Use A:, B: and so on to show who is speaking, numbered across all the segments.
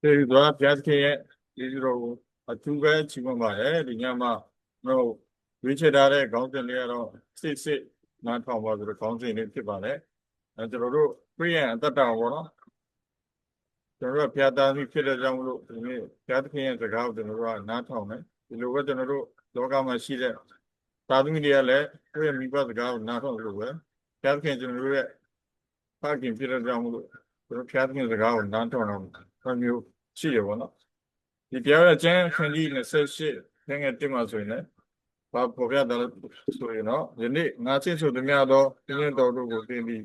A: ဒီတော့ပြတ်ခဲ့ရဲ့ဒီလိုအထူးပဲချီးမွမ်းပါတယ်ဒီညမှာတော့ဝေးချထားတဲ့ခေါင်းစဉ်လေးကတော့စစ်နားထောင်ပါဆိုတော့ခေါင်းစဉ်လေးဖြစ်ပါတယ်ကျွန်တော်တို့ပြည့်ရန်အတ္တတော်ပေါ့နော်ကျွန်တော်တို့ဖျားသားပြီးဖြစ်တဲ့ကြောင့်မလို့ဒီနေ့ဖျားသခင်ရဲ့စကားကိုကျွန်တော်တို့ကနားထောင်တယ်ဒီလိုပဲကျွန်တော်တို့လောကမှာရှိတဲ့သာသမီတွေကလည်းသူ့ရဲ့မိဘစကားကိုနားထောင်လို့ပဲဖျားသခင်ကျွန်တော်တို့ရဲ့ဖခင်ဖြစ်တဲ့ကြောင့်မလို့ကျွန်တော်ဖျားသခင်စကားကိုနားထောင်တော့မျိုးရှိရပါတော့ဒီပြောရကျန်းခန်းကြီး28ငယ်တင်မှာဆိုရင်လည်းဘာပေါ်ပြတယ်ဆိုရင်တော့ယနေ့ငါချင်းဆိုသမျှတော့ပြင်းတော်တို့ကိုတင်ပြီး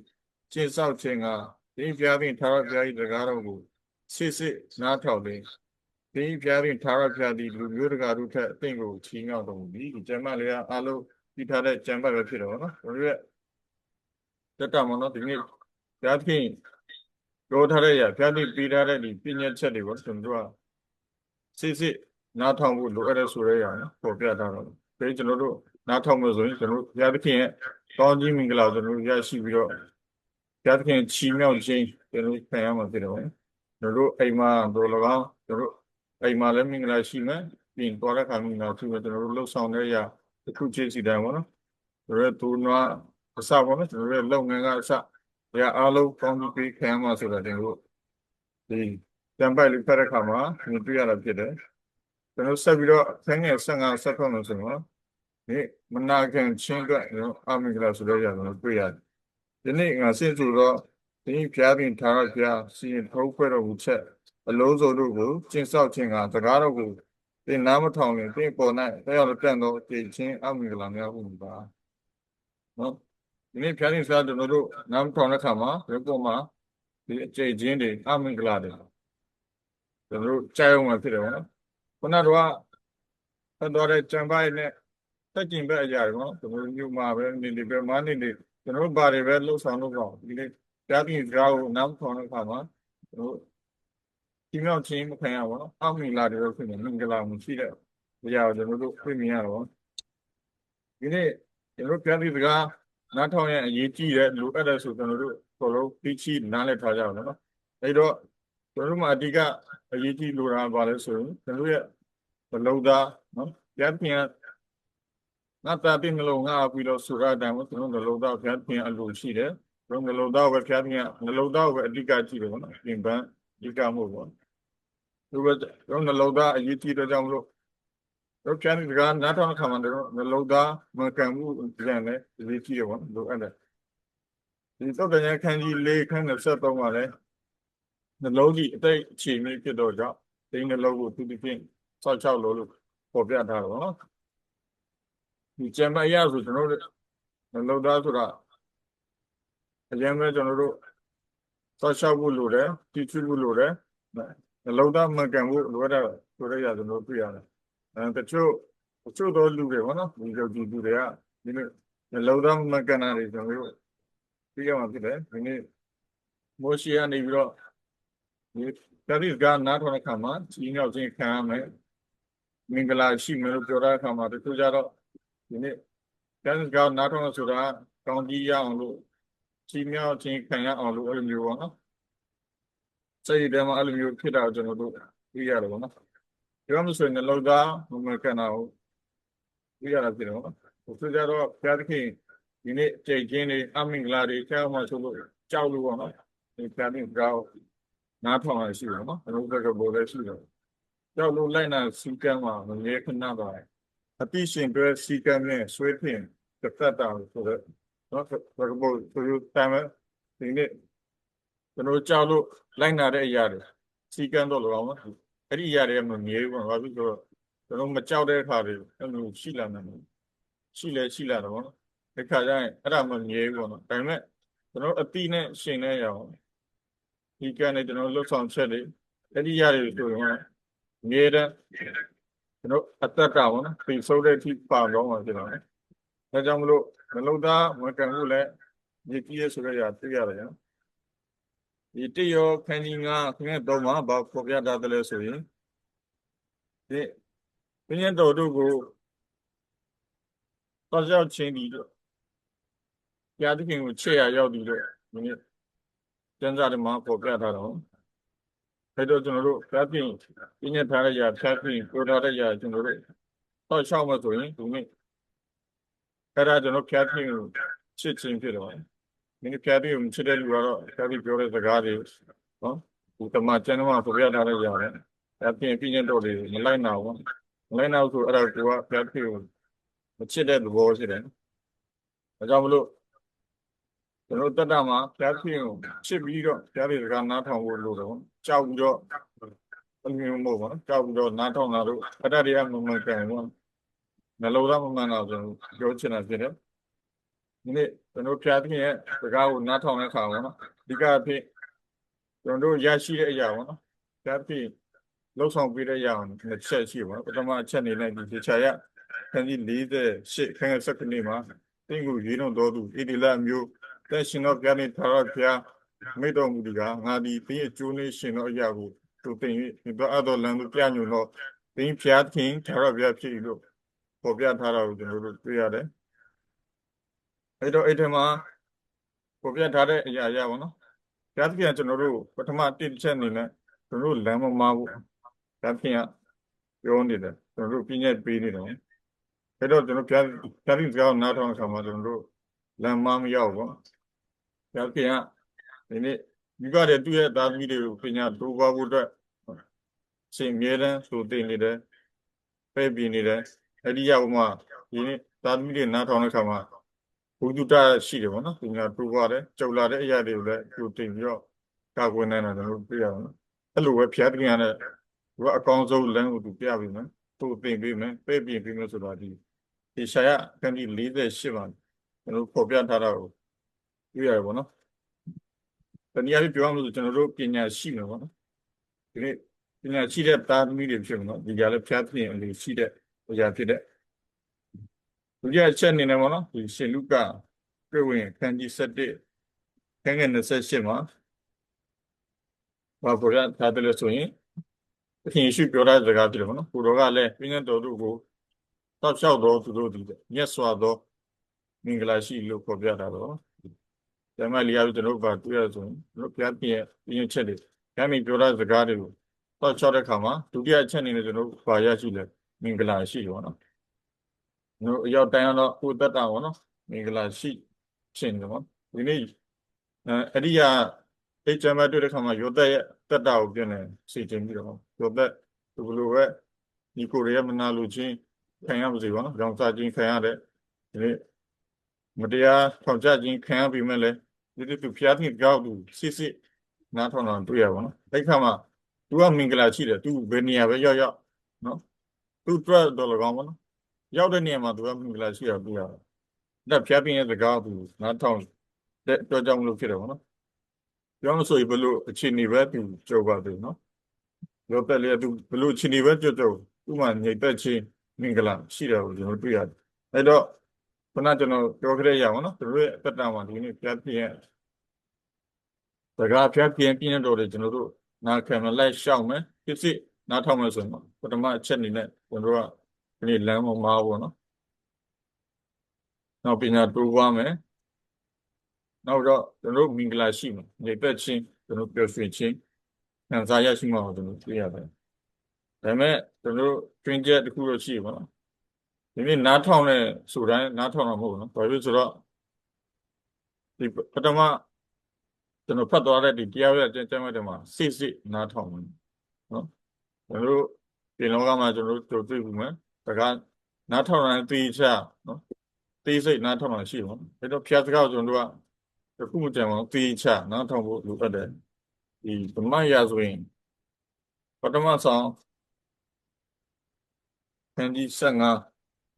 A: ကျင့်ဆောက်ခြင်းကဒီပြားပြင်ထာဝရဘုရား၏တရားတော်ကိုစစ်နားထောင်ပြီးဒီပြားပြင်ထာဝရဘုရားသည်လူမျိုးတရားတို့ထက်အသင်ကိုချီးမြှောက်တော်မူပြီးဒီကျမ်းမလေးအားလုံးပြီးထားတဲ့ကျမ်းပတ်ပဲဖြစ်တော့နော်တို့ရဲ့တက်တာမနော်ဒီနေ့ဘုရားသခင်ပြောထားတဲ့ဘုရားသခင်ပေးထားတဲ့ဒီပညာချက်တွေကိုကျွန်တော်တို့ကစစ်နားထောင်ဖို့လိုအပ်တဲ့ဆိုရဲရနော်ပေါ်ပြထားတော့ဒါကျွန်တော်တို့နားထောင်လို့ဆိုရင်ကျွန်တော်တို့ဘုရားသခင်ရဲ့ကောင်းကြီးမင်္ဂလာကျွန်တော်တို့ရရှိပြီးတော့ဘုရားသခင်ချီးမြှောက်ခြင်းကျွန်တော်တို့ခံရမှာဖြစ်တယ်ကျွန်တော်တို့အိမ်မှာတို့၎င်းကျွန်တော်တို့အိမ်မှာလည်းမင်္ဂလာရှိမယ်ပြီးတော့တဲ့ခါမင်္ဂလာရှိမယ်ကျွန်တော်တို့လှုပ်ဆောင်တဲ့ရာတစ်ခုချင်းစီတိုင်းပေါ့နော်တို့ရဲ့သူနွားအစပေါ့နော်ကျွန်တော်တို့ရဲ့လုပ်ငန်းကအစဘုရားအားလုံးကောင်းကြီးပေးခံရမှာဆိုတော့ကျွန်တော်တို့ဒီတံပိုက်လေးဖတ်တဲ့ခါမှာမြင်တွေ့ရတာဖြစ်တယ်ကျွန်တော်ဆက်ပြီးတော့ဆန်းငယ်15ဆက်ဖတ်လို့ဆိုတော့ဒီမနာခံချင်းအတွက်အမင်္ဂလာဆိုတဲ့ရာကိုတွေ့ရတယ်ဒီနေ့ငါဆင့်ဆိုတော့ဒီဖျားပြင်ထားရဖျားစီရင်ထုတ်ဖွဲ့တော်မူချက်အလုံးစုံတို့ကိုကျင့်ဆောက်ခြင်းကစကားတော်ကိုသင်နားမထောင်ရင်သင်ပေါ်၌တရားတော်တန်သောတည်ခြင်းအမင်္ဂလာများဟုပါနော်ဒီနေ့ဖျားပြင်စားတို့နားမထောင်တဲ့ခါမှာဒီပေါ်မှာဒီအကျင့်ချင်းတွေအမင်္ဂလာတွေကျွန်တော်တို့ကြားအောင်မှာဖြစ်တယ်နော်ခုနကတော့ဖတ်တော်တဲ့ကြံပိုက်နဲ့တက်ကျင်ဘက်အရာတွေနော်ကျွန်တော်တို့ညမှာပဲနေပဲမနေနေကျွန်တော်တို့ဘာတွေပဲလှုပ်ဆောင်လို့ပေါ့ဒီနေ့ကြားပြီးစကားကိုနားထောင်တဲ့အခါမှာကျွန်တော်တို့ဒီမြောက်ချင်းမခံရပါဘူးအောက်မင်္ဂလာတွေတော့ဖြစ်နေမင်္ဂလာမရှိတဲ့အရာကိုကျွန်တော်တို့ပြမြင်ရတော့ဒီနေ့ကျွန်တော်တို့ကြားပြီးစကားနားထောင်ရအရေးကြီးတဲ့လိုအပ်တဲ့ဆိုကျွန်တော်တို့ဘောလုံးပြီးချီနားလည်ထားကြအောင်နော်အဲ့တော့ကျွန်တော်တို့မှာအဓိကအရေးကြီးလိုတာပါလဲဆိုရင်ကျွန်တော်ရဲ့ဘလုံးသားနော်ကြားပြီးငါတာပြီးနှလုံးငါပြီးတော့ဆိုရတဲ့အတိုင်းကျွန်တော်နှလုံးသားဖျားပြင်အလိုရှိတယ်။ကျွန်တော်နှလုံးသားပဲဖျားပြင်နှလုံးသားပဲအဓိကကြည့်တယ်ပေါ့နော်။ပြင်ပန်းအဓိကမှုပေါ့။ဒီဘက်ကျွန်တော်နှလုံးသားအရေးကြီးတဲ့ကြောင့်မလို့တော့ဖျားပြင်ကနားထောင်ခါမှတော့နှလုံးသားမကန်မှုပြန်လဲအရေးကြီးတယ်ပေါ့။လိုအပ်တယ်။ဒီတော့တဲ့ခန်းကြီး၄ခန်း23မှာလဲနှလုံးကြီးအတိတ်အခြေအနေဖြစ်တော့ကြောင့်ဒီနှလုံးကိုသူတိဖြင့်66လို့ပေါ်ပြထားတယ်ပေါ့နော်။ဒီကျမ်းမရဆိုကျွန်တော်တို့နှလုံးသားဆိုတာအရင်ကကျွန်တော်တို့စောက်ရှောက်ဖို့လိုတယ်တီးချဖို့လိုတယ်နှလုံးသားမှန်ကန်ဖို့လိုတာဆိုရရကျွန်တော်တွေ့ရတယ်တချို့သောလူတွေပေါ့နော်ဒီလိုလူတွေကဒီနေ့နှလုံးသားမှန်ကန်တာတွေကျွန်တော်တို့သိရမှာဖြစ်တယ်ဒီနေ့မိုးရှိရနေပြီးတော့ဒီတတိကနားထောင်တဲ့ခါမှာကြီးမြောက်ခြင်းခံရမယ်မင်္ဂလာရှိမယ်လို့ပြောတဲ့အခါမှာတချို့ကြတော့ဒီနေ့တတိကနားထောင်ဆိုတာကောင်းကြီးရအောင်လို့ကြီးမြောက်ခြင်းခံရအောင်လို့အဲ့လိုမျိုးပေါ့နော်စိတ်ထဲမှာအဲ့လိုမျိုးဖြစ်တာကျွန်တော်တို့သိရတယ်ပေါ့နော်ပြောမှဆိုရင်နှလုံးသားမကန်တာကိုသိရတာဖြစ်တယ်ပေါ့နော်ဆိုကြတော့ဘုရားသခင်ဒီနေ့ကြိတ်ချင်းတွေအမင်္ဂလာတွေကြောက်မှဆိုလို့ကြောက်လို့ပေါ့နော်ဒီဘုရားသခင်ကြောက်နားထောင်ရရှိတယ်နော်ဘုရားကဘိုးလည်းရှိတယ်ကြောက်လို့လိုက်နာစီကံမှာမငယ်ခဏပါအတိရှင်တွေစီကံနဲ့ဆွေးထင်တစ်သက်တာဆိုတော့နော်ဘုရားကဘိုးဆိုရတိုင်းမှာဒီနေ့ကျွန်တော်ကြောက်လို့လိုက်နာတဲ့အရာတွေစီကံတော့လောအောင်အဲ့ဒီအရာတွေကမငြိဘူးဘာဖြစ်လို့ကျွန်တော်မကြောက်တဲ့အခါတွေအဲ့လိုရှိလာနေတယ်ရှိလာတော့ဒီခါကျရင်အဲ့ဒါမငြိဘူးပေါ့နော်ဒါပေမဲ့ကျွန်တော်အတိနဲ့ရှင်နေရအောင်ဒီကနေ့ကျွန်တော်လှုပ်ဆောင်ချက်တွေအဲ့ဒီအရာတွေဆိုရင်ငြိတဲ့ကျွန်တော်အသက်တာပေါ့နော်ပြင်ဆိုးတဲ့အထိပါတော့မှာဖြစ်တော့ဒါကြောင့်မလို့နှလုံးသားမကန်မှုလည်းဒီကြီးရဆိုရသိရတယ်နော်ဒီတရောခန်းကြီး9ခန်း3မှာဘာပေါ်ပြထားတယ်လဲဆိုရင်ဒီဘုရင်တော်တို့ကိုတောက်လျှောက်ချင်းဒီတော့ဘုရားသခင်ကိုချစ်ရရောက်ပြီးတော့ဒီနေ့ကျမ်းစာတွေမှာပေါ်ပြထားတော့ အဲ့တော့ကျွန်တော်တို့ဖျားပြင်ပြင်းရထားတဲ့ຢာဖျားပြင်ကိုထားတဲ့ຢာကျွန်တော်တို့တော့ရှောက်မှဆိုရင်ဒီနေ့အဲ့ဒါကျွန်တော်ဖျားပြင်ကိုချစ်ချင်းဖြစ်တော့ဒီနေ့ဖျားပြင်ကိုချစ်တဲ့လူကတော့ဖျားပြင်ပြောတဲ့စကားတွေနော်ဒီတမကျန်တော့ဆိုပြထားတဲ့ຢာလေဖျားပြင်ပြင်းရတော့တွေမလိုက်နိုင်ဘူးမလိုက်နိုင်ဆိုအဲ့ဒါကိုကဖျားပြင်ကိုမချစ်တဲ့သဘောရှိတယ်ဒါကြောင့်မလို့ကျွန်တော်တက်တာမှာဖျားပြင်ကိုချစ်ပြီးတော့ဖျားပြင်စကားနားထောင်ဖို့လို့တော့ကြောက်ပြီးတော့အမြင်မို့ပါနော်ကြောက်ပြီးတော့နားထောင်လာလို့အဲ့ဒါတွေကမမှန်ကန်ဘူးနှလုံးသားမမှန်တော့ကျွန်တော်ပြောချင်တာဖြစ်တယ်ဒီနေ့ကျွန်တော်ဖျားပြင်ရဲ့စကားကိုနားထောင်တဲ့အခါမှာနော်အဓိကအဖြစ်ကျွန်တော်ရရှိတဲ့အရာပေါ့နော်ဖျားပြင်လှုပ်ဆောင်ပေးတဲ့အရာနှစ်ချက်ရှိပါပထမအချက်အနေနဲ့ဒီချာရခန်းကြီး48ခန်း19မှာတင်းကိုရေးတော့တော်သူဣတိလမျိုးတဲ့ရှင်တော်ဖျားနေထာဝရဖျားမိတော်မူဒီကငါဒီတင်းရဲ့ကျိုးနေရှင်တော်အရာကိုသူတင်၍ဒီတော့အတော်လမ်းသူပြညွန်တော့တင်းဖျားခင်ထာဝရဖျားဖြစ်လို့ပေါ်ပြထားတာကိုကျွန်တော်တို့တွေ့ရတယ်အဲ့တော့အဲ့ဒီမှာပေါ်ပြထားတဲ့အရာပေါ့နော်ဖျားခင်ကကျွန်တော်တို့ပထမတစ်ချက်အနေနဲ့ကျွန်တော်တို့လမ်းမမာဘူးဖျားခင်ကပြောနေတယ်ကျွန်တော်တို့ပြည့်ညက်ပေးနေတယ်အဲ့တော့ကျွန်တော်ဖျားခင်စကားနားထောင်အခါမှာကျွန်တော်တို့လမ်းမမရောက်ဘူးဖျားခင်ကဒီနေ့မိဘတွေသူ့ရဲ့သားသမီးတွေကိုပညာတိုးပွားဖို့အတွက်ရှင်မြဲတမ်းဆိုတင်နေတယ်ပဲ့ပြနေတယ်အဲ့ဒီရောက်မှဒီနေ့သားသမီးတွေနားထောင်တဲ့အခါမှာဘုဒ္ဓတာရှိတယ်ပေါ့နော်ပညာတိုးပွားတယ်ကြုံလာတဲ့အရာတွေကိုလည်းသူတင်ပြီးတော့ကာကွယ်နိုင်တာကျွန်တော်တွေ့ရအောင်အဲ့လိုပဲဖျားခင်ကလည်းသူကအကောင်းဆုံးလမ်းကိုသူပြပေးမယ်သူတင်ပေးမယ်ပဲ့ပြင်ပေးမယ်ဆိုတော့ဒီရှာရခန်းကြီး48မှာကျွန်တော်ဖော်ပြထားတာကိုတွေ့ရတယ်ပေါ့နော်တနည်းအားဖြင့်ပြောရမလို့ကျွန်တော်တို့ပညာရှိမယ်ပေါ့နော်ဒီနေ့ပညာရှိတဲ့သားသမီးတွေဖြစ်မှာနော်ဒီကြလည်းဖျားပြင်အလေးရှိတဲ့အရာဖြစ်တဲ့ဒုတိယအချက်အနေနဲ့ပေါ့နော်ဒီရှင်လုကာတွေ့ဝင်ခန်းကြီး7ခန်းငယ်28မှာဘာပေါ်ရထားတယ်လို့ဆိုရင်သခင်ယေရှုပြောတဲ့စကားဖြစ်တယ်ပေါ့နော်ကိုတော်ကလည်းပြင်းတော်တို့ကိုတောက်လျှောက်တော်သူတို့ဒီမြတ်စွာသောမင်္ဂလာရှိလို့ပေါ်ပြတာတော့ကျမလီယာတို့ကျွန်တော်ဘာတွေ့ရဆိုရင်တို့ဖျားပြင်ရဲ့ပြင်းချက်တွေဖျားပြင်ပြောတဲ့စကားတွေကိုတောက်လျှောက်တဲ့ခါမှာဒုတိယအချက်အနေနဲ့ကျွန်တော်ဘာရရှိလဲမင်္ဂလာရှိတယ်ပေါ့နော်တို့အရောက်တိုင်းတော့ကိုသက်တာပေါ့နော်မင်္ဂလာရှိခြင်းတယ်ပေါ့ဒီနေ့အဲ့ဒီအိတ်ချမ်းမတွေ့တဲ့ခါမှာယောသက်ရဲ့တက်တာကိုပြင်နေစီခြင်းပြီးတော့ယောသက်ဒီလိုပဲဒီကိုရီးယားမနာလို့ချင်းခံရပါစေပေါ့နော်ကြောင်စားခြင်းခံရတဲ့ဒီနေ့မတရားထောင်ချခြင်းခံရပြီးမဲ့လေဒီသူဖျားတင်ကြောက်သူစစ်နားထောင်တာတွေ့ရပါတော့အဲ့ခါမှာသူကမင်္ဂလာရှိတယ်သူဘယ်နေရာပဲရောက်နော်သူအတွက်တော့၎င်းပေါ့နော်ရောက်တဲ့နေရာမှာသူကမင်္ဂလာရှိတာတွေ့ရတယ်ဒါဖျားတင်ရဲ့စကားသူနားထောင်တဲ့အတွက်ကြောင့်မလို့ဖြစ်တယ်ပေါ့နော်ပြောမဆိုရင်ဘလို့အခြေအနေပဲသူကြောက်ပါသေးနော်ရောတက်လေသူဘလို့အခြေအနေပဲကြောက်သူ့မှာညိတ်သက်ခြင်းမင်္ဂလာရှိတယ်ကိုကျွန်တော်တွေ့ရတယ်အဲ့တော့ခုနကျွန်တော်ပြောခဲ့ရအောင်နော်သူတို့ရဲ့အသက်တာမှာဒီနေ့ဖျားပြင်စကားဖျားပြင်ပြင်းတော်တယ်ကျွန်တော်တို့နားခံမလိုက်ရှောက်မယ်ဖြစ်စစ်နားထောင်မယ်ဆိုရင်ပထမအချက်အနေနဲ့ကျွန်တော်တို့ကဒီနေ့လမ်းမမားဘူးနော်နောက်ပညာတိုးပွားမယ်နောက်တော့ကျွန်တော်တို့မင်္ဂလာရှိမယ်ညိတ်သက်ခြင်းကျွန်တော်ပျော်ရွှင်ခြင်းခံစားရရှိမှာကိုကျွန်တော်သိရတယ်ဒါပေမဲ့ကျွန်တော်တို့တွင်ချက်တစ်ခုတော့ရှိပါတော့ဒီနေ့နားထောင်တဲ့ဆိုတိုင်းနားထောင်တာမဟုတ်ဘူးနော်ဘာဖြစ်လို့ဆိုတော့ဒီပထမကျွန်တော်ဖတ်သွားတဲ့ဒီတရားရကျမ်းတဲ့မှာစစ်နားထောင်မယ်နော်ကျွန်တော်တို့ဒီလောကမှာကျွန်တော်တို့တွေ့ဘူးမယ်ဒါကနားထောင်တဲ့သိချနော်သိစိတ်နားထောင်တာရှိပါတော့အဲ့တော့ဖျားစကားကိုကျွန်တော်တို့ကအခုမှကြံအောင်သိချနားထောင်ဖို့လိုအပ်တယ်ဒီဓမ္မရာဆိုရင်ပထမဆောင်ခန်းကြီး15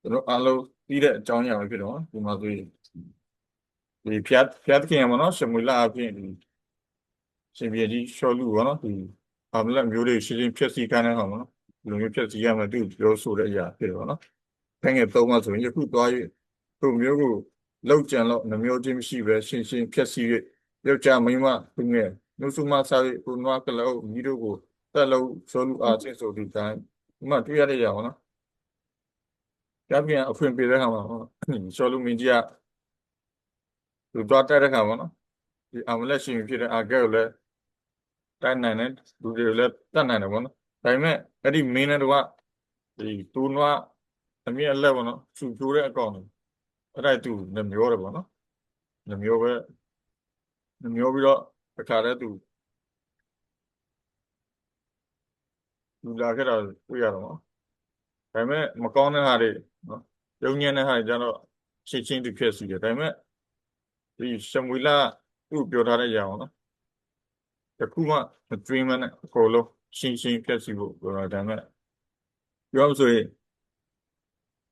A: ကျွန်တော်အားလုံးပြီးတဲ့အကြောင်းအရာပဲဖြစ်တော့ဒီမှာဆိုရင်ဒီဖျားသခင်ကနော်ရှမွေလအဖြစ်ဒီရှင်ပြေကြီးရှောလူပေါ့နော်ဒီအမလက်မျိုးတွေရှင်းရှင်းဖြည့်ဆည်းခိုင်းတဲ့ဟာပေါ့နော်ဒီလိုမျိုးဖြည့်ဆည်းရမယ်သူပြောဆိုတဲ့အရာဖြစ်တော့နော်ခန်းငယ်3မှာဆိုရင်ယခုသွား၍သူမျိုးကိုလောက်ကြံတော့နှမျိုးချင်းမရှိပဲရှင်းရှင်းဖြည့်ဆည်း၍ယောက်ျားမိန်းမသူငယ်နှုတ်ဆုမစား၍ကိုနွားကလေးမိတို့ကိုတက်လို့ဆိုလူအားချင်းဆိုဒီတိုင်းဒီမှာတွေ့ရတဲ့ရာပေါ့နော်ကြပြန်အဖွင့်ပေးတဲ့ခါမှာရှောလူမင်းကြီးကသူသွားတက်တဲ့ခါပေါ့နော်ဒီအမလက်ရှင်ဖြစ်တဲ့အာဂဲကိုလည်း တိုင်းနိုင်တယ်လူတွေလည်းတတ်နိုင်တယ်ပေါ့နော်ဒါပေမဲ့အဲ့ဒီမင်းနဲ့တော့ဒီတူနွားအမြင့်အလက်ပေါ့နော်သူ့ကျိုးတဲ့အကောင့်အဲ့ဒါသူနှမျောတယ်ပေါ့နော်နှမျောပဲနှမျောပြီးတော့တခါတည်းသူလူလာခဲ့တာတွေ့ရတော့နော်ဒါပေမဲ့မကောင်းတဲ့ဟာတွေနော်ယုံညံ့တဲ့ဟာတွေကျတော့ချက်ချင်းသူဖြစ်စီတယ်ဒါပေမဲ့ဒီရှမွေလာသူ့ပြောထားတဲ့အရာပေါ့နော်တခုမှမတွေးမနဲ့အကုန်လုံးရှင်းရှင်းဖြစ်စီဖို့ပြောတာဒါပေမဲ့ပြောရဆိုရင်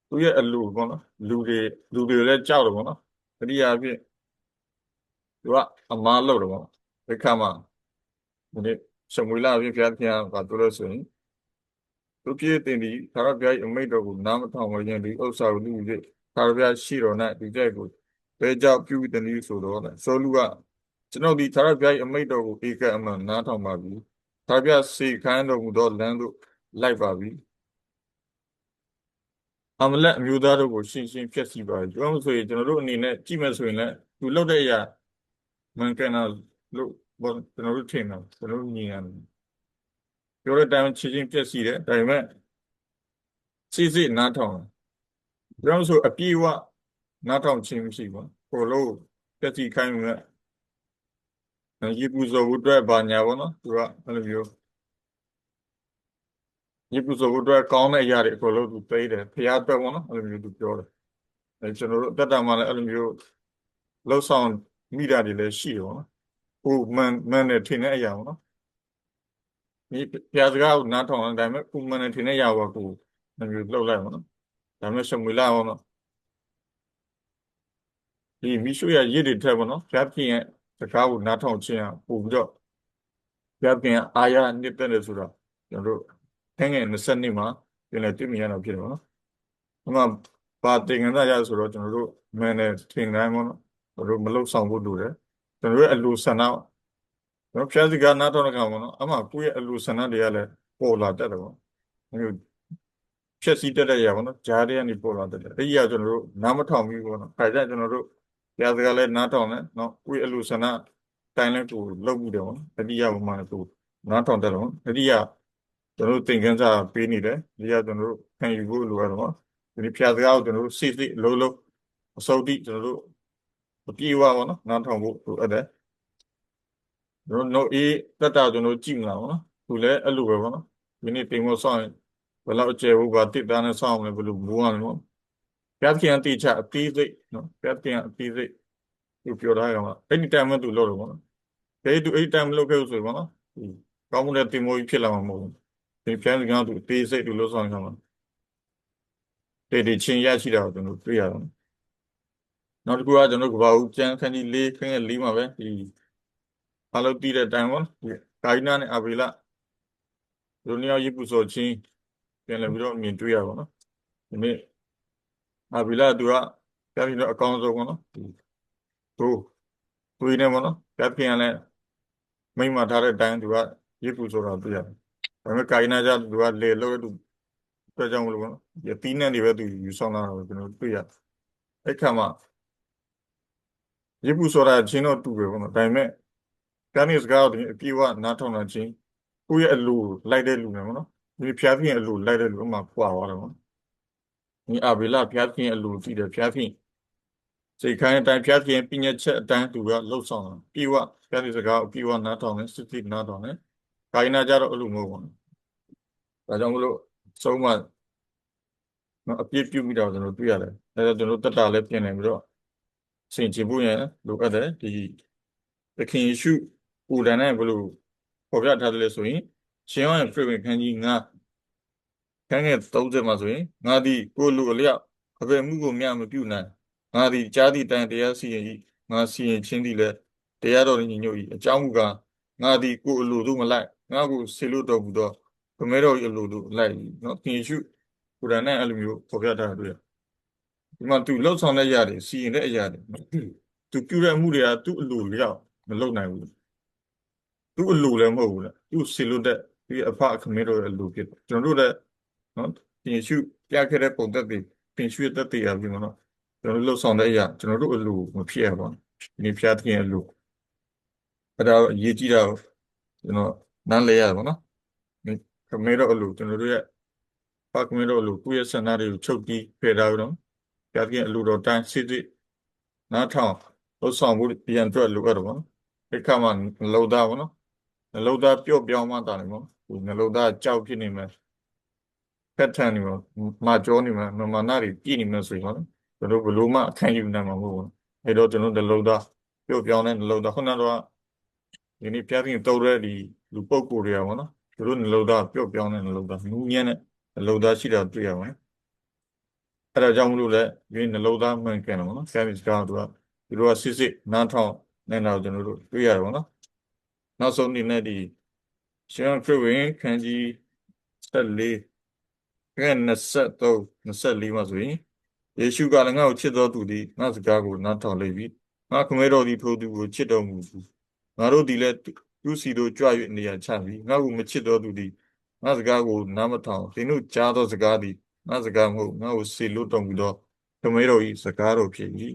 A: သူ့ရဲ့အလူပေါ့နော်လူတွေလည်းကြောက်တယ်ပေါ့နော်တတိယအဖြစ်သူကအမားလုပ်တယ်ပေါ့ဒီခါမှာဒီနေ့ရှမွေလာအဖြစ်ဖျားဖျားကတို့လို့ဆိုရင်သူပြည့်တင်ဒီသာရပြိုင်အမိတ်တော်ကိုနားမထောင်မရင်ဒီဥစ္စာကိုလူကြီးသာရပြရှိတော်နဲ့ဒီကြိုက်ကိုဘဲကြောက်ပြုတဲ့နည်းဆိုတော့ဆိုလူကကျွန်တော်ဒီသာရပြိုင်အမိတ်တော်ကိုဧကအမှန်နားထောင်ပါပြီသာရပြစေခိုင်းတော်မူသောလမ်းသို့လိုက်ပါပြီအမလက်အမျိုးသားတို့ကိုရှင်းရှင်းဖြတ်စီပါပြီပြောမှဆိုရင်ကျွန်တော်တို့အနေနဲ့ကြည့်မယ်ဆိုရင်လည်းသူလုပ်တဲ့အရာမှန်ကန်တာလို့ဘောကျွန်တော်တို့ထင်တာကျွန်တော်တို့မြင်ရတယ်ပြောတဲ့အတိုင်းချင်းချင်းဖြတ်စီတယ်ဒါပေမဲ့စစ်နားထောင်ပြောမှဆိုအပြေးဝနားထောင်ခြင်းမရှိပါဘူးဟိုလို့ဖြတ်စီခိုင်းမယ်ရေပူဇော်ဖို့အတွက်ဘာညာပေါ့နော်သူကအဲ့လိုမျိုးရေပူဇော်ဖို့အတွက်ကောင်းတဲ့အရာတွေအကုန်လုံးသူပေးတယ်ဖျားအတွက်ပေါ့နော်အဲ့လိုမျိုးသူပြောတယ်အဲကျွန်တော်တို့အသက်တာမှာလည်းအဲ့လိုမျိုးလှုပ်ဆောင်မိတာတွေလည်းရှိတယ်ပေါ့နော်ဟိုမှန်တယ်ထင်တဲ့အရာပေါ့နော်ဒီဖျားစကားကိုနားထောင်တယ်ဒါပေမဲ့ကိုမှန်တယ်ထင်တဲ့အရာကကိုအဲ့လိုမျိုးလှုပ်လိုက်ပေါ့နော်ဒါပေမဲ့ရှမွေလာပေါ့နော်ဒီမိရှုရရည်တွေထက်ပေါ့နော်ဖျားပြင်ရဲ့စကားကိုနားထောင်ခြင်းပို့ပြီးတော့ဖျားပြင်အာရနှစ်သက်တယ်ဆိုတော့ကျွန်တော်တို့ငယ်20နှစ်မှာပြန်လည်တွေ့မြင်ရတာဖြစ်တယ်ပေါ့နော်ဒီမှာပါတင်ငန်းသားရဆိုတော့ကျွန်တော်တို့မှန်တယ်ထင်တိုင်းပေါ့နော်ကျွန်တော်တို့မလုံဆောင်ဖို့လိုတယ်ကျွန်တော်တို့ရဲ့အလိုဆန္ဒကျွန်တော်ဖျားစကားနားထောင်တဲ့ကောင်ပေါ့နော်အမှကိုယ့်ရဲ့အလိုဆန္ဒတွေကလည်းပေါ်လာတတ်တယ်ပေါ့မျိုးဖြည့်ဆည်းတတ်တဲ့ရပါတော့ဂျားတွေကနေပေါ်လာတတ်တယ်အဲ့ဒီကကျွန်တော်တို့နားမထောင်ဘူးပေါ့နော်ခါကျကျွန်တော်တို့ဖျားစကားလည်းနားထောင်တယ်နော်ကိုယ့်ရဲ့အလိုဆန္ဒတိုင်းလည်းကိုလုပ်ပြီးတယ်ပေါ့နော်တတိယဘုံမှာကိုနားထောင်တတ်တယ်ပေါ့တတိယကျွန်တော်တို့သင်ခန်းစာပေးနေတယ်ဒီကကျွန်တော်တို့ခံယူဖို့လိုရတော့ဒီဖျားစကားကိုကျွန်တော်တို့စိလုံးအစုပ်တိကျွန်တော်တို့အပြေအဝပေါ့နော်နားထောင်ဖို့လိုအပ်တယ်ကျွန်တော်တို့အေးတက်တာကျွန်တော်ကြည့်မလားပေါ့နော်သူလည်းအဲ့လိုပဲပေါ့နော်ဒီနေ့တင်ဖို့ဆောင်ရင်ဘယ်လောက်အကျယ်ဖို့ပါတစ်သားနဲ့ဆောင်အောင်လဲဘယ်လိုမိုးအောင်လဲပေါ့ဖျားခင်အတိချအသေးစိတ်နော်ဖျားခင်အသေးစိတ်သူပြောထားရအောင်အဲ့ဒီတိုင်မှသူလုပ်တယ်ပေါ့နော်ဒီအဲ့ဒီတိုင်မလုပ်ခဲ့ဘူးဆိုရင်ပေါ့နော်ကောင်းမှုတဲ့တင်မိုးကြီးဖြစ်လာမှာမဟုတ်ဘူးဒီဖျားခင်ကသူအသေးစိတ်သူလုပ်ဆောင်ရမှာဒီချင်းရရှိတာကိုကျွန်တော်တွေ့ရတယ်နောက်တစ်ခုကကျွန်တော်ကဘာဦးကျန်းခန်းကြီး၄ခန်းရဲ့၄မှာပဲဒီအားလုံးတည်တဲ့တိုင်ပေါ့ဒီကာယနာနဲ့အဘိလလူနှစ်ယောက်ရစ်ပူစော်ချင်းပြန်လည်ပြီးတော့မြင်တွေ့ရပါတော့ဒီနေ့အဘိလသူကပြန်ပြီးတော့အကောင်းဆုံးပေါ့နော်သူတွေးနေပေါ့နော်ပြန်ပြန်လဲမိမထားတဲ့တိုင်သူကရစ်ပူဆိုတာတွေ့ရတယ်ဒါပေမဲ့ကာယနာကျသူကလေလို့သူအတွက်ကြောင့်မလို့ပေါ့နော်ဒီတီးနှံတွေပဲသူယူဆောင်လာတာကိုကျွန်တော်တွေ့ရတယ်အဲ့ခါမှာရစ်ပူဆိုတာချင်းတော့တူပဲပေါ့နော်ဒါပေမဲ့ကာနိစကားကိုအပြေအဝနားထောင်တာချင်းကိုယ့်ရဲ့အလိုလိုက်တဲ့လူနဲ့ပေါ့နော်ဒီဖျားဖျင်အလိုလိုက်တဲ့လူအမှပွာသွားတယ်ပေါ့ဒီအဘိလဖျားဖျင်အလိုကြည့်တယ်ဖျားဖျင်စိတ်ခိုင်းအတိုင်းဖျားဖျင်ပြညတ်ချက်အတိုင်းသူကလှုပ်ဆောင်တာပြေဝဖျားဒီစကားကိုပြေဝနားထောင်တယ်စစ်နားထောင်တယ်ကာယနာကြတော့အလိုမဟုတ်ဘူးဒါကြောင့်မလို့ဆုံးမနော်အပြစ်ပြုမိတာကိုကျွန်တော်တွေ့ရတယ်အဲဒါကျွန်တော်တက်တာလည်းပြင်နေပြီးတော့စင်ချဖို့ရလိုအပ်တယ်ဒီသခင်ယေရှုကိုယ်တိုင်နဲ့ဘယ်လိုပေါ်ပြထားတယ်လဲဆိုရင်ရှင်ယောဟန်ခရစ်ဝင်ခန်းကြီး9ခန်းငယ်30မှာဆိုရင်ငါသည်ကိုယ်လူအလျောက်အဘယ်မှုကိုမျှမပြုနိုင်ငါသည်ကြားသည့်တိုင်တရားစီရင်၏ငါစီရင်ခြင်းသည်လည်းတရားတော်ညီညွတ်၏အကြောင်းမူကားငါသည်ကိုယ်အလိုသို့မလိုက်ငါကိုဆေလို့တော်မူသောဗမဲတော်၏အလိုသို့လိုက်၏နော်သင်ယေရှုကိုယ်တိုင်နဲ့အဲ့လိုမျိုးပေါ်ပြထားတယ်ဒီမှာသူလှုပ်ဆောင်တဲ့အရာတွေစီရင်တဲ့အရာတွေသူပြုတဲ့မှုတွေကသူ့အလိုလျောက်မလုပ်နိုင်ဘူးသူ့အလိုလည်းမဟုတ်ဘူးလေသူ့စီလို့တဲ့ဒီအဖအခမေတော်ရဲ့အလိုဖြစ်တယ်ကျွန်တော်တို့လည်းနော်တင်ရှုပြခဲ့တဲ့ပုံသက်တွေတင်ရှုတဲ့တရားပြီးမှာနော်ကျွန်တော်တို့လှုပ်ဆောင်တဲ့အရာကျွန်တော်တို့အလိုမဖြစ်ရပါဘူးဒီဖျားသခင်အလိုအဲ့ဒါအရေးကြီးတာ ကျွန်တော်နားလဲရပါတော့ခမေတော့အလိုကျွန်တော်တို့ရဲ့ပါခမေတော့အလိုကိုယ့်ရဲ့ဆန္ဒတွေကိုချုပ်တီးဖယ်ထားပြီးတော့ပြပြအလိုတော်တိုင်းစစ်စစ်နားထောင်လို့ဆောင်ဖို့ပြန်အတွက်လိုအပ်တော့ဗောနော်ဒီခါမှနှလုံးသားဗောနော်နှလုံးသားပျော့ပြောင်းမှတာနေဗောဒီနှလုံးသားကြောက်ဖြစ်နေမှာဖက်ထန်နေမှာမာကြောနေမှာမမနာတွေပြည့်နေမှာဆိုရင်ဗောနော်ကျွန်တော်ဘလို့မှအခန့်ယူနိုင်မှာမဟုတ်ဘူးအဲ့တော့ကျွန်တော်နှလုံးသားပျော့ပြောင်းတဲ့နှလုံးသားခုနကတော့ဒီနေ့ပြပြတုံးတဲ့ဒီလူပုဂ္ဂိုလ်တွေကဗောနော်သူတို့နှလုံးသားပျော့ပြောင်းတဲ့နှလုံးသားနူးညံ့တဲ့နှလုံးသားရှိတာတွေ့ရပါတယ်အဲ့ဒါကြောင့်မလို့လဲဒီနှလုံးသားမှန်ကန်တယ်ဗောနော်ဆရာကြီးစကားသူတို့ကစစ်စစ်နားထောင်နေတာကိုကျွန်တော်တို့တွေ့ရတယ်ဗောနော်နောက်ဆုံးအနေနဲ့ဒီရှင်ခရစ်ဝင်ခန်းကြီး14ခန်း23 24မှာဆိုရင်ယေရှုကလည်းငါ့ကိုချစ်တော်သူသည်ငါစကားကိုနားထောင်လိမ့်မည်ငါခမဲတော်သည်ထိုသူကိုချစ်တော်မူဘူးငါတို့သည်လည်းသူစီတို့ကြွ၍နေရာချပြီငါ့ကိုမချစ်တော်သူသည်ငါစကားကိုနားမထောင်သင်တို့ကြားသောစကားသည်ငါစကားမဟုတ်ငါ့ကိုစေလွတ်တော်မူသောခမဲတော်၏စကားတော်ဖြစ်၏ဒီ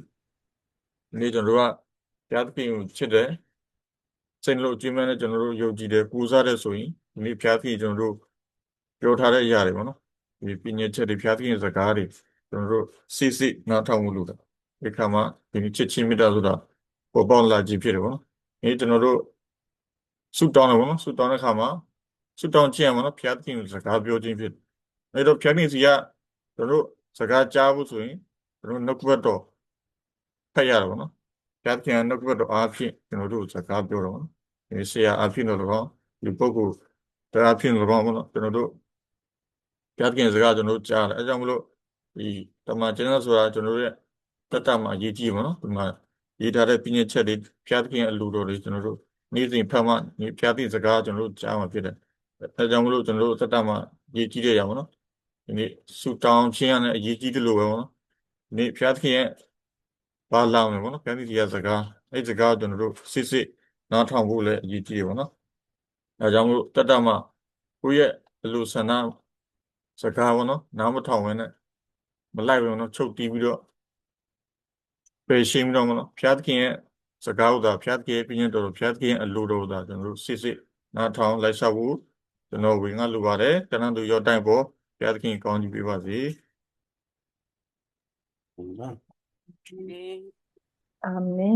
A: နေ့ကျွန်တော်တို့ကတရားသခင်ကိုချစ်တယ်စိတ်လို့ကြည်မဲ့နဲ့ကျွန်တော်တို့ယုံကြည်တယ်ပူဇော်တယ်ဆိုရင်ဒီနေ့ဖျားသခင်ကျွန်တော်တို့ပြောထားတဲ့အရာတွေပေါ့နော်ဒီပညာချက်တွေဖျားသခင်စကားတွေကျွန်တော်တို့စစ်စစ်နားထောင်မှုလို့ဒီခါမှာဒီချစ်ချင်းမြတ်တာဆိုတာပေါ်ပေါက်လာခြင်းဖြစ်တယ်ပေါ့နော်ဒီကျွန်တော်တို့ဆုတောင်းတယ်ပေါ့နော်ဆုတောင်းတဲ့ခါမှာဆုတောင်းခြင်းရမှာနော်ဖျားသခင်စကားပြောခြင်းဖြစ်အဲ့တော့ဖျားသခင်စီကကျွန်တော်တို့စကားကြားဖို့ဆိုရင်ကျွန်တော်နှုတ်ကပတ်တော်ဖတ်ရတာပေါ့နော်ဖျားသခင်နှုတ်ကပတ်တော်အားဖြင့်ကျွန်တော်တို့စကားပြောတော့နော်ဒီဆရာအားဖြင့်တော့ဒီပုဂ္ဂိုလ်တရားဖြင့်တော့ပေါ့နော်ကျွန်တော်တို့ဖျားသခင်စကားကျွန်တော်တို့ကြားတယ်အဲကြောင့်မလို့ဒီတမန်ကျမ်းစာဆိုတာကျွန်တော်တို့ရဲ့တတ်တာမှာအရေးကြီးပါနော်ဒီမှာရေးထားတဲ့ပညာချက်တွေဖျားသခင်အလိုတော်တွေကျွန်တော်တို့နေ့စဉ်ဖတ်မှဖျားသခင်စကားကျွန်တော်တို့ကြားမှာဖြစ်တယ်အဲကြောင့်မလို့ကျွန်တော်တို့တတ်တာမှာအရေးကြီးတဲ့ရပါနော်ဒီနေ့ဆူတောင်းခြင်းရတဲ့အရေးကြီးတယ်လို့ပဲပေါ့နော်ဒီနေ့ဖျားသခင်ရဲ့ဘာလာမယ်ပေါ့နော်ဖျားသခင်ရဲ့စကားအဲ့စကားကျွန်တော်တို့စစ်စစ်နားထောင်ဖို့လည်းအရေးကြီးတယ်ပေါ့နော်အဲကြောင့်မလို့တတ်တာမှာကိုယ့်ရဲ့အလိုဆန္ဒစကားပေါ့နော်နားမထောင်ဝင်နဲ့မလိုက်ဘူးနော်ချုပ်တီးပြီးတော့ပေရှင်းပြီးတော့မနော်ဖျားသခင်ရဲ့စကားဥသာဖျားသခင်ရဲ့ပြည့်ညတ်တော်ဖျားသခင်ရဲ့အလိုတော်သာကျွန်တော်တို့စစ်စစ်နားထောင်လိုက်ဆောင်ဖို့ကျွန်တော်ဝင်ငါလိုပါတယ်တဏ္ဍသူရောတိုင်းပေါ်ဖျားသခင်ကောင်းကြီးပေးပါစေ
B: အာမင်